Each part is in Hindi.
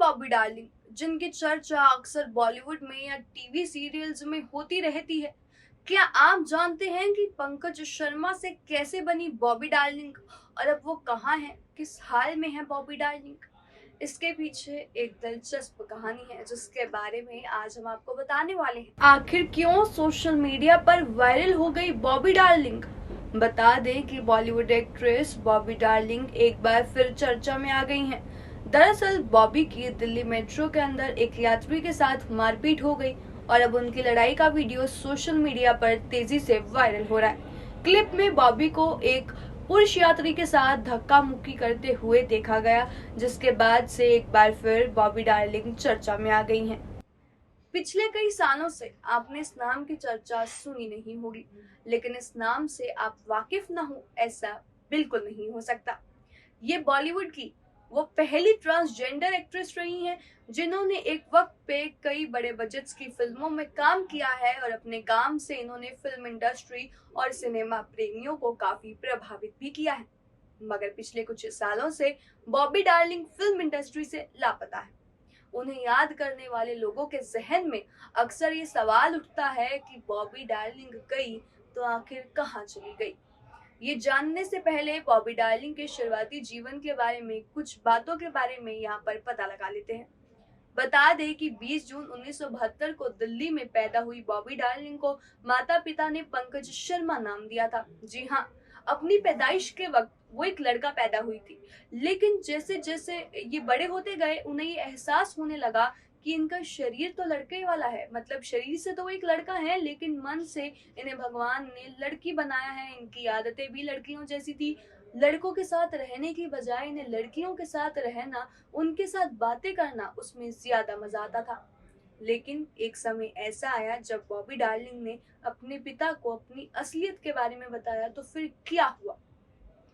बॉबी डार्लिंग, जिनकी चर्चा अक्सर बॉलीवुड में या टीवी सीरियल्स में होती रहती है। क्या आप जानते हैं कि पंकज शर्मा से कैसे बनी बॉबी डार्लिंग और अब वो कहाँ है, किस हाल में है बॉबी डार्लिंग? इसके पीछे एक दिलचस्प कहानी है जिसके बारे में आज हम आपको बताने वाले हैं। आखिर क्यों सोशल मीडिया पर वायरल हो गई बॉबी डार्लिंग? बता दें कि बॉलीवुड एक्ट्रेस बॉबी डार्लिंग एक बार फिर चर्चा में आ गई हैं। दरअसल बॉबी की दिल्ली मेट्रो के अंदर एक यात्री के साथ मारपीट हो गई और अब उनकी लड़ाई का वीडियो सोशल मीडिया पर तेजी से वायरल हो रहा है। क्लिप में बॉबी को एक पुरुष यात्री के साथ धक्का मुक्की करते हुए देखा गया, जिसके बाद से एक बार फिर बॉबी डार्लिंग चर्चा में आ गई हैं। पिछले कई सालों से आपने इस नाम की चर्चा सुनी नहीं होगी, लेकिन इस नाम से आप वाकिफ न हो ऐसा बिल्कुल नहीं हो सकता। ये बॉलीवुड की वो पहली ट्रांसजेंडर एक्ट्रेस रही हैं जिन्होंने एक वक्त पे कई बड़े बजट्स की फिल्मों में काम किया है और अपने काम से इन्होंने फिल्म इंडस्ट्री और सिनेमा प्रेमियों को काफी प्रभावित भी किया है। मगर पिछले कुछ सालों से बॉबी डार्लिंग फिल्म इंडस्ट्री से लापता है। उन्हें याद करने वाले लोगों के जहन में अक्सर ये सवाल उठता है कि बॉबी डार्लिंग गई तो आखिर कहाँ चली गई। ये जानने से पहले बॉबी डार्लिंग के शुरुआती जीवन के बारे में कुछ बातों के बारे में यहाँ पर पता लगा लेते हैं। बता दें कि 20 जून 1972 को दिल्ली में पैदा हुई बॉबी डार्लिंग को माता पिता ने पंकज शर्मा नाम दिया था। जी हाँ, अपनी पैदाइश के वक्त वो एक लड़का पैदा हुई थी, लेकिन जैसे जैसे ये बड़े होते गए उन्हें ये एहसास होने लगा कि इनका शरीर तो लड़के ही वाला है। मतलब शरीर से तो वो एक लड़का है, लेकिन मन से इन्हें भगवान ने लड़की बनाया है। इनकी आदतें भी लड़कियों जैसी थी। लड़कों के साथ रहने की बजाय इन्हें लड़कियों के साथ रहना, उनके साथ बातें करना, उसमें ज्यादा मजा आता था। लेकिन एक समय ऐसा आया जब बॉबी डार्लिंग ने अपने पिता को अपनी असलियत के बारे में बताया। तो फिर क्या हुआ,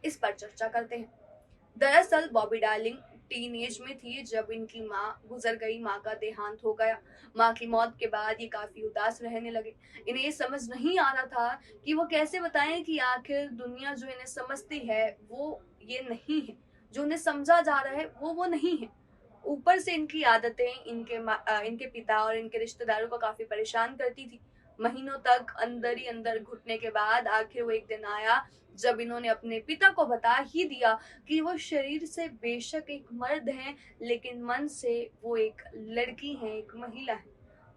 इस पर चर्चा करते हैं। दरअसल बॉबी डार्लिंग टीन एज में थी जब इनकी माँ गुजर गई। माँ का देहांत हो गया। माँ की मौत के बाद ये काफी उदास रहने लगे। इन्हें ये समझ नहीं आ रहा था कि वो कैसे बताएं कि आखिर दुनिया जो इन्हें समझती है वो ये नहीं है, जो उन्हें समझा जा रहा है वो नहीं है। ऊपर से इनकी आदतें इनके पिता और इनके रिश्तेदारों को काफी परेशान करती थी। महीनों तक अंदर ही अंदर घुटने के बाद आखिर वो एक दिन आया जब इन्होंने अपने पिता को बता ही दिया कि वो शरीर से बेशक एक मर्द हैं, लेकिन मन से वो एक लड़की हैं, एक महिला है।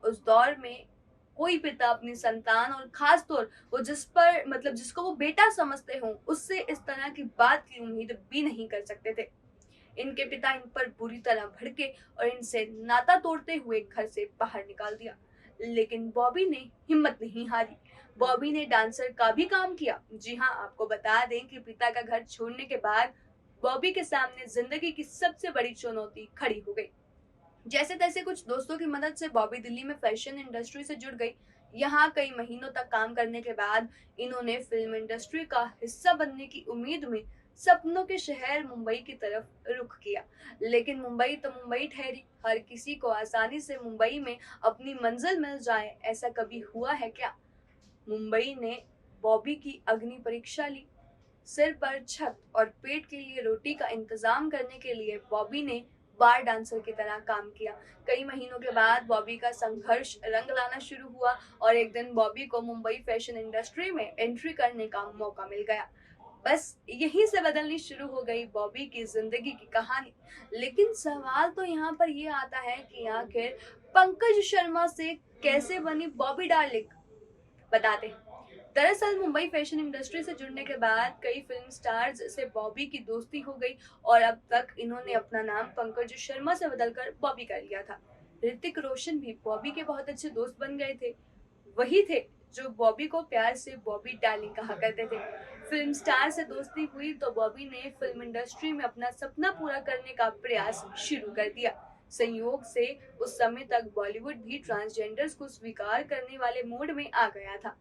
उस दौर में कोई पिता अपनी संतान और खास तौर वो जिसको वो बेटा समझते हों, उससे इस तरह की बात की उम्मीद भी नहीं कर सकते थे। इनके पिता इन पर बुरी तरह भड़के और इनसे नाता तोड़ते हुए घर से बाहर निकाल दिया। लेकिन बॉबी ने हिम्मत नहीं हारी। बॉबी ने डांसर का भी काम किया। जी हाँ, आपको बता दें कि पिता का घर छोड़ने के बाद बॉबी के सामने जिंदगी की सबसे बड़ी चुनौती खड़ी हो गई। जैसे तैसे कुछ दोस्तों की मदद से बॉबी दिल्ली में फैशन इंडस्ट्री से जुड़ गई। यहाँ कई महीनों तक काम करने के बाद इन्होंने फिल्म इंडस्ट्री का हिस्सा बनने की उम्मीद में सपनों के शहर मुंबई की तरफ रुख किया। लेकिन मुंबई तो मुंबई ठहरी। हर किसी को आसानी से मुंबई में अपनी मंजिल मिल जाए, ऐसा कभी हुआ है क्या? मुंबई ने बॉबी की अग्नि परीक्षा ली। सिर पर छत और पेट के लिए रोटी का इंतजाम करने के लिए बॉबी ने बार डांसर की तरह काम किया। कई महीनों के बाद बॉबी का संघर्ष रंग लाना शुरू हुआ और एक दिन बॉबी को मुंबई फैशन इंडस्ट्री में एंट्री करने का मौका मिल गया। बस यहीं से बदलनी शुरू हो गई बॉबी की जिंदगी की कहानी। लेकिन सवाल तो यहाँ पर ये आता है कि आखिर पंकज शर्मा से कैसे बनी बॉबी डार्लिंग? बताते हैं। दरअसल मुंबई फैशन इंडस्ट्री से जुड़ने के बाद कई फिल्म स्टार्स से बॉबी की दोस्ती हो गई और अब तक इन्होंने अपना नाम पंकज शर्मा से बदलकर बॉबी कर लिया था। ऋतिक रोशन भी बॉबी के बहुत अच्छे दोस्त बन गए थे। वही थे जो बॉबी को प्यार से बॉबी डार्लिंग कहा करते थे। फिल्म स्टार से दोस्ती हुई तो बॉबी ने फिल्म इंडस्ट्री में अपना सपना पूरा करने का प्रयास शुरू कर दिया। संयोग से उस समय तक बॉलीवुड भी ट्रांसजेंडर्स को स्वीकार करने वाले मोड में आ गया था।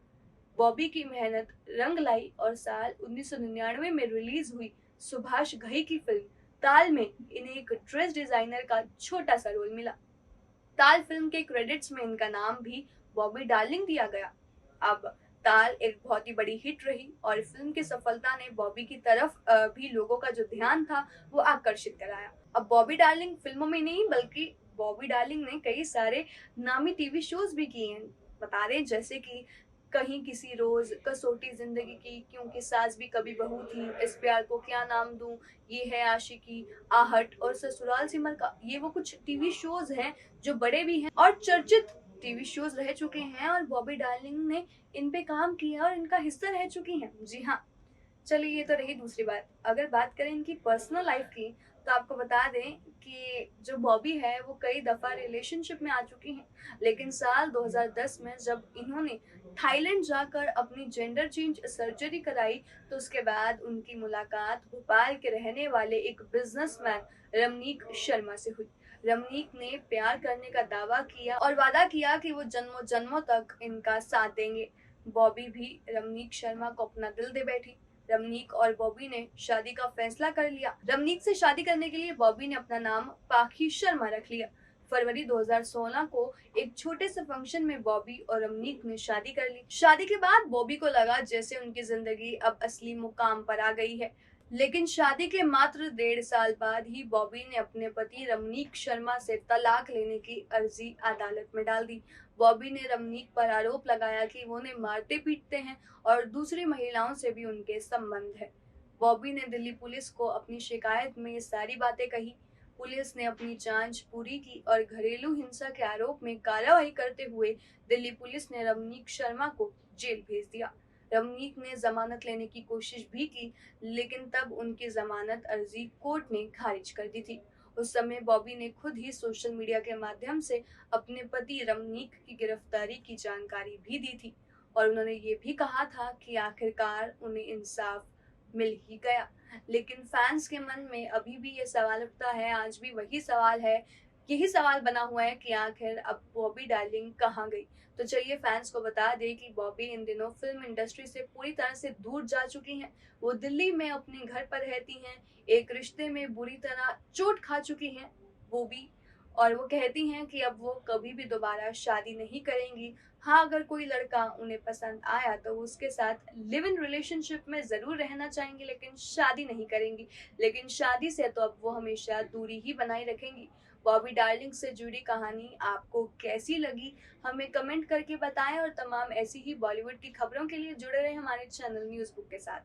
बॉबी की मेहनत रंग लाई और साल 1999 में रिलीज हुई सुभाष घई की फिल्म ताल में इन्हें एक ड्रेस डिजाइनर का छोटा सा रोल मिला। ताल फिल्म के क्रेडिट्स में इनका नाम भी बॉबी डार्लिंग दिया गया। अब ताल एक बहुत ही बड़ी हिट रही और फिल्म की सफलता ने बॉबी की तरफ भी लोगों का जो ध्यान था वो आकर्षित कराया। अब बॉबी डार्लिंग फिल्मों में नहीं बल्कि बॉबी डार्लिंग ने कई सारे नामी टीवी शोज भी किए हैं। बता दें जैसे कि कहीं किसी रोज, कसौटी जिंदगी की, क्योंकि सास भी कभी बहू थी, इस प्यार को क्या नाम दूं, ये है आशिकी, आहट और ससुराल सिमर का, ये वो कुछ टीवी शोज हैं जो बड़े भी हैं और चर्चित टीवी शोज रह चुके हैं और बॉबी डार्लिंग ने इन पे काम किया और इनका हिस्सा रह चुकी हैं। जी हाँ, चलिए ये तो रही दूसरी बात। अगर बात करें इनकी पर्सनल लाइफ की तो आपको बता दें कि जो बॉबी है वो कई दफा रिलेशनशिप में आ चुकी हैं, लेकिन साल 2010 में जब इन्होंने थाईलैंड जाकर अपनी जेंडर चेंज सर्जरी कराई तो उसके बाद उनकी मुलाकात भोपाल के रहने वाले एक बिजनेसमैन रमनीक शर्मा से हुई। रमनीक ने प्यार करने का दावा किया और वादा किया कि वो जन्मों जन्मों तक इनका साथ देंगे। बॉबी भी रमनीक शर्मा को अपना दिल दे बैठी। रमनीक और बॉबी ने शादी का फैसला कर लिया। रमनीक से शादी करने के लिए बॉबी ने अपना नाम पाखी शर्मा रख लिया। फरवरी 2016 को एक छोटे से फंक्शन में बॉबी और रमनीक ने शादी कर ली। शादी के बाद बॉबी को लगा जैसे उनकी जिंदगी अब असली मुकाम पर आ गई है, लेकिन शादी के मात्र 1.5 साल बाद ही बॉबी ने अपने पति रमनीक शर्मा से तलाक लेने की अर्जी अदालत में डाल दी। बॉबी ने रमनीक पर आरोप लगाया कि वो उन्हें मारते पीटते हैं और दूसरी महिलाओं से भी उनके संबंध है। बॉबी ने दिल्ली पुलिस को अपनी शिकायत में ये सारी बातें कही। पुलिस ने अपनी जांच पूरी की और घरेलू हिंसा के आरोप में कार्रवाई करते हुए दिल्ली पुलिस ने रमनीक शर्मा को जेल भेज दिया। रमनीक ने जमानत लेने की कोशिश भी की, लेकिन तब उनकी जमानत अर्जी कोर्ट ने खारिज कर दी थी। उस समय बॉबी ने खुद ही सोशल मीडिया के माध्यम से अपने पति रमनीक की गिरफ्तारी की जानकारी भी दी थी और उन्होंने ये भी कहा था कि आखिरकार उन्हें इंसाफ मिल ही गया। लेकिन फैंस के मन में अभी भी ये सवाल उठता है, आज भी वही सवाल है, यही सवाल बना हुआ है कि आखिर अब बॉबी डार्लिंग कहाँ गई। तो चलिए फैंस को बता दें कि बॉबी इन दिनों फिल्म इंडस्ट्री से पूरी तरह से दूर जा चुकी हैं। वो दिल्ली में अपने घर पर रहती हैं, एक रिश्ते में बुरी तरह चोट खा चुकी हैं वो भी, और वो कहती हैं कि अब वो कभी भी दोबारा शादी नहीं करेंगी। हाँ, अगर कोई लड़का उन्हें पसंद आया तो वो उसके साथ लिव इन रिलेशनशिप में जरूर रहना चाहेंगी, लेकिन शादी नहीं करेंगी। लेकिन शादी से तो अब वो हमेशा दूरी ही बनाए रखेंगी। बॉबी डार्लिंग से जुड़ी कहानी आपको कैसी लगी हमें कमेंट करके बताएं और तमाम ऐसी ही बॉलीवुड की खबरों के लिए जुड़े रहे हमारे चैनल न्यूज़ बुक के साथ।